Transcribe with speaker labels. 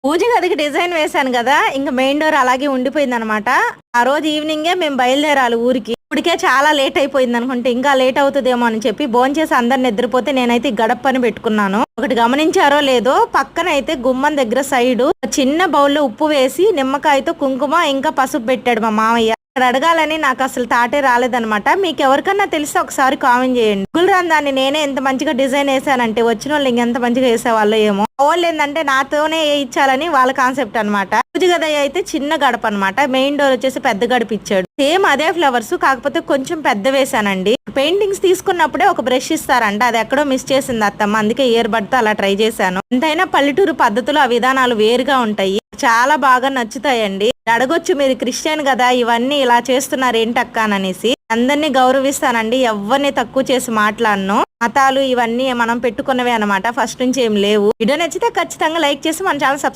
Speaker 1: పూజ గదికి డిజైన్ వేశాను కదా, ఇంకా మెయిన్ డోర్ అలాగే ఉండిపోయింది అనమాట. ఆ రోజు ఈవినింగే మేము బయలుదేరాలి ఊరికి. ఇప్పటికే చాలా లేట్ అయిపోయింది అనుకుంటే ఇంకా లేట్ అవుతుందేమో అని చెప్పి భోంచేసి అందరు నిద్రపోతే నేనైతే గడప పని పెట్టుకున్నాను. ఒకటి గమనించారో లేదో, పక్కన అయితే గుమ్మం దగ్గర సైడు చిన్న బౌల్లో ఉప్పు వేసి నిమ్మకాయతో కుంకుమ ఇంకా పసుపు పెట్టాడు మా మామయ్య. ఇక్కడ అడగాలని నాకు అసలు తాటే రాలేదనమాట. మీకు ఎవరికన్నా తెలిస్తే ఒకసారి కామెంట్ చేయండి. గుల్రాన్ దాన్ని నేనే ఎంత మంచిగా డిజైన్ వేసానంటే వచ్చిన వాళ్ళు ఇంకెంత మంచిగా వేసేవాళ్ళు ఏమో. వాళ్ళు ఏంటంటే నాతోనే వేయించాలని వాళ్ళ కాన్సెప్ట్ అనమాట. పూజ గది అయితే చిన్న గడప అనమాట. మెయిన్ డోర్ వచ్చేసి పెద్ద గడప ఇచ్చాడు. సేమ్ అదే ఫ్లవర్స్, కాకపోతే కొంచెం పెద్ద వేసానండి. పెయింటింగ్స్ తీసుకున్నప్పుడే ఒక బ్రష్ ఇస్తారంట, అది ఎక్కడో మిస్ చేసింది అత్తమ్మ, అందుకే ఇయర్ బడ్ తో అలా ట్రై చేశాను. ఎంతైనా పల్లెటూరు పద్ధతులు ఆ విధానాలు వేరుగా ఉంటాయి, చాలా బాగా నచ్చుతాయండి. అడగొచ్చు మీరు క్రిస్టియన్ కదా ఇవన్నీ ఇలా చేస్తున్నారు ఏంటక్క అనేసి. అందరినీ గౌరవిస్తానండి, ఎవరిని తక్కువ చేసి మాట్లాడను. మతాలు ఇవన్నీ మనం పెట్టుకున్నవే అనమాట, ఫస్ట్ నుంచి ఏం లేవు. వీడియో నచ్చితే ఖచ్చితంగా లైక్ చేసి మన ఛానల్ సబ్స్క్రైబ్